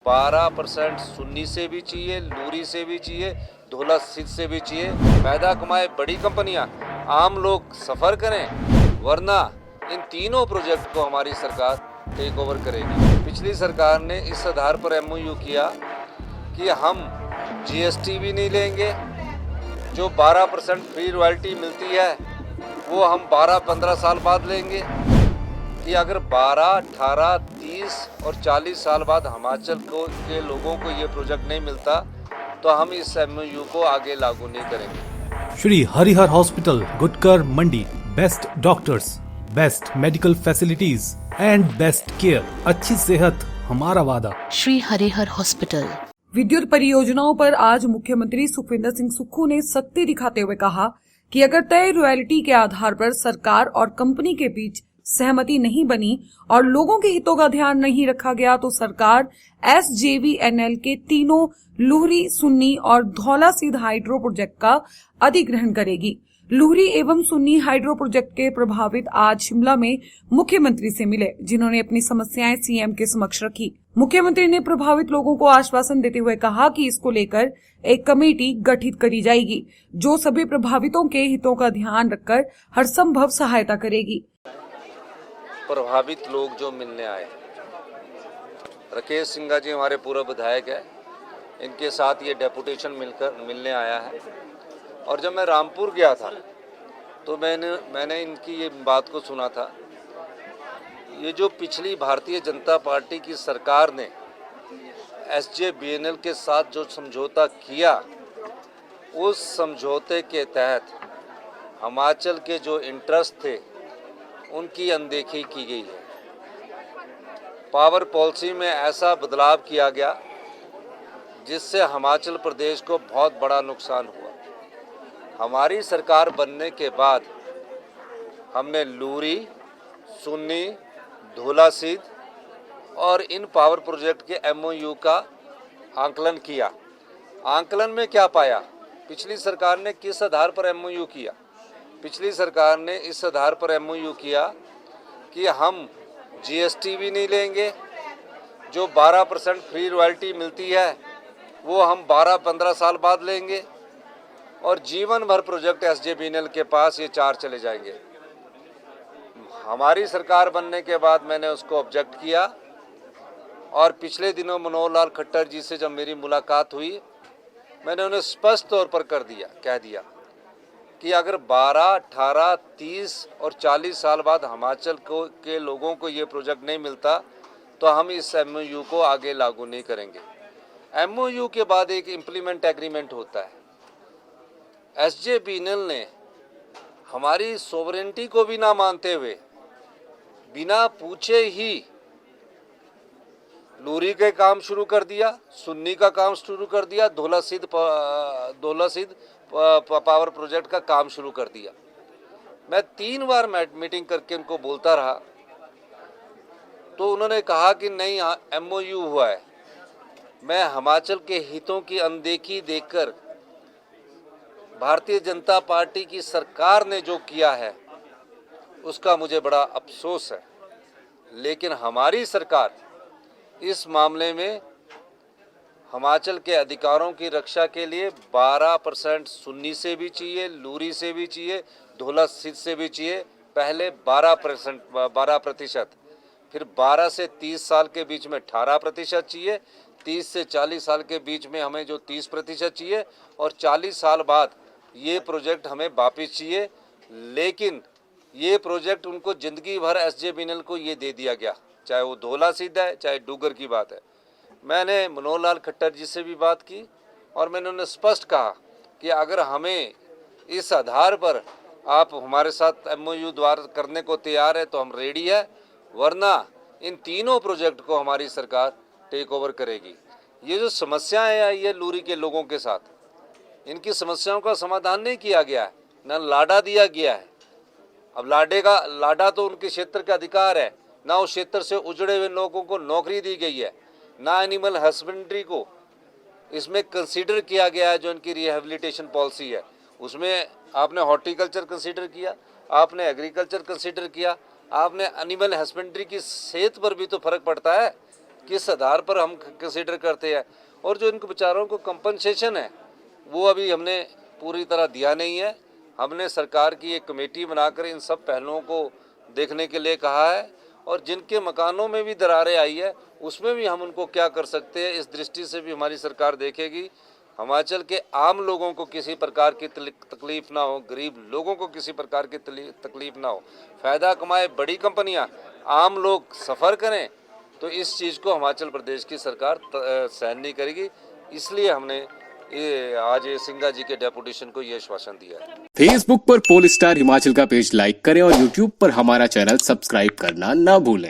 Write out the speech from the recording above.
12% सुन्नी से भी चाहिए, लूरी से भी चाहिए, धोला सिद्ध से भी चाहिए। पैदा कमाए बड़ी कंपनियां, आम लोग सफ़र करें, वरना इन तीनों प्रोजेक्ट को हमारी सरकार टेक ओवर करेगी। पिछली सरकार ने इस आधार पर एमओयू किया कि हम जीएसटी भी नहीं लेंगे, जो 12% फ्री रॉयल्टी मिलती है वो हम 12-15 साल बाद लेंगे, कि अगर 12, 18, 30 और 40 साल बाद हिमाचल के लोगों को ये प्रोजेक्ट नहीं मिलता तो हम इस एमओयू को आगे लागू नहीं करेंगे। Shri Harihar hospital, Gutkar Mandi. Best doctors, best medical facilities and best care. अच्छी सेहत हमारा वादा। श्री हरिहर हॉस्पिटल। विद्युत परियोजनाओं पर आज मुख्यमंत्री सुखविंदर सिंह सुक्खू ने सख्ती दिखाते हुए कहा कि अगर तय रॉयल्टी के आधार पर सरकार और कंपनी के बीच सहमति नहीं बनी और लोगों के हितों का ध्यान नहीं रखा गया तो सरकार SJVNL के तीनों लुहरी, सुन्नी और धौला सीध हाइड्रो प्रोजेक्ट का अधिग्रहण करेगी। लुहरी एवं सुन्नी हाइड्रो प्रोजेक्ट के प्रभावित आज शिमला में मुख्यमंत्री से मिले, जिन्होंने अपनी समस्याएं सीएम के समक्ष रखी। मुख्यमंत्री ने प्रभावित लोगों को आश्वासन देते हुए कहा कि इसको लेकर एक कमेटी गठित करी जाएगी, जो सभी प्रभावितों के हितों का ध्यान रखकर हर संभव सहायता करेगी। प्रभावित लोग जो मिलने आए, राकेश सिंघा जी हमारे पूर्व विधायक है, इनके साथ ये डेपुटेशन मिलने आया है। और जब मैं रामपुर गया था तो मैंने इनकी ये बात को सुना था। ये जो पिछली भारतीय जनता पार्टी की सरकार ने SJVNL के साथ जो समझौता किया, उस समझौते के तहत हिमाचल के जो इंटरेस्ट थे उनकी अनदेखी की गई है। पावर पॉलिसी में ऐसा बदलाव किया गया जिससे हिमाचल प्रदेश को बहुत बड़ा नुकसान हुआ। हमारी सरकार बनने के बाद हमने लूरी, सुन्नी, धौला सीध और इन पावर प्रोजेक्ट के एमओयू का आंकलन किया। आंकलन में क्या पाया? पिछली सरकार ने किस आधार पर एमओयू किया? पिछली सरकार ने इस आधार पर एमओयू किया कि हम जीएसटी भी नहीं लेंगे, जो 12% फ्री रॉयल्टी मिलती है वो हम 12-15 साल बाद लेंगे, और जीवन भर प्रोजेक्ट SJVNL के पास ये 4 चले जाएंगे। हमारी सरकार बनने के बाद मैंने उसको ऑब्जेक्ट किया, और पिछले दिनों मनोहर लाल खट्टर जी से जब मेरी मुलाकात हुई, मैंने उन्हें स्पष्ट तौर पर कह दिया कि अगर 12, 18, 30 और 40 साल बाद हिमाचल के लोगों को ये प्रोजेक्ट नहीं मिलता तो हम इस एमओयू को आगे लागू नहीं करेंगे। एमओयू के बाद एक इम्प्लीमेंट एग्रीमेंट होता है। SJVNL ने हमारी सोवरेनिटी को भी ना मानते हुए, बिना पूछे ही लूरी के काम शुरू कर दिया, सुन्नी का काम शुरू कर दिया, धौला सीध पावर प्रोजेक्ट का काम शुरू कर दिया। मैं 3 बार मीटिंग करके उनको बोलता रहा तो उन्होंने कहा कि नहीं, एमओयू हुआ है। मैं हिमाचल के हितों की अनदेखी देखकर भारतीय जनता पार्टी की सरकार ने जो किया है उसका मुझे बड़ा अफसोस है। लेकिन हमारी सरकार इस मामले में हिमाचल के अधिकारों की रक्षा के लिए 12% सुन्नी से भी चाहिए, लूरी से भी चाहिए, धौला सीध से भी चाहिए। पहले 12%, फिर 12 से 30 साल के बीच में 18% चाहिए, 30 से 40 साल के बीच में हमें जो 30% चाहिए, और 40 साल बाद ये प्रोजेक्ट हमें वापस चाहिए। लेकिन ये प्रोजेक्ट उनको ज़िंदगी भर SJVNL को ये दे दिया गया, चाहे वो धौला सीध है, चाहे डूगर की बात है। मैंने मनोहर लाल खट्टर जी से भी बात की और मैंने उन्हें स्पष्ट कहा कि अगर हमें इस आधार पर आप हमारे साथ एमओयू द्वारा करने को तैयार है तो हम रेडी है, वरना इन तीनों प्रोजेक्ट को हमारी सरकार टेक ओवर करेगी। ये जो समस्याएं आई है लूरी के लोगों के साथ, इनकी समस्याओं का समाधान नहीं किया गया है, न लाडा दिया गया है। अब लाडा तो उनके क्षेत्र का अधिकार है, ना उस क्षेत्र से उजड़े हुए लोगों को नौकरी दी गई है, ना एनिमल हस्बेंड्री को इसमें कंसीडर किया गया है। जो इनकी रिहेबिलिटेशन पॉलिसी है उसमें आपने हॉर्टिकल्चर कंसीडर किया, आपने एग्रीकल्चर कंसीडर किया, आपने एनिमल हस्बेंड्री की सेहत पर भी तो फर्क पड़ता है किस आधार पर हम कंसीडर करते हैं। और जो इनको बेचारों को कंपनसेशन है वो अभी हमने पूरी तरह दिया नहीं है। हमने सरकार की एक कमेटी बनाकर इन सब पहलुओं को देखने के लिए कहा है, और जिनके मकानों में भी दरारें आई है उसमें भी हम उनको क्या कर सकते हैं, इस दृष्टि से भी हमारी सरकार देखेगी। हिमाचल के आम लोगों को किसी प्रकार की तकलीफ ना हो, गरीब लोगों को किसी प्रकार की तकलीफ ना हो। फ़ायदा कमाए बड़ी कंपनियां, आम लोग सफ़र करें, तो इस चीज़ को हिमाचल प्रदेश की सरकार सहन नहीं करेगी। इसलिए हमने ये आज सिंघा जी के डेपुटेशन को ये आश्वासन दिया है। फेसबुक पर पोल स्टार हिमाचल का पेज लाइक करें और यूट्यूब पर हमारा चैनल सब्सक्राइब करना ना भूलें।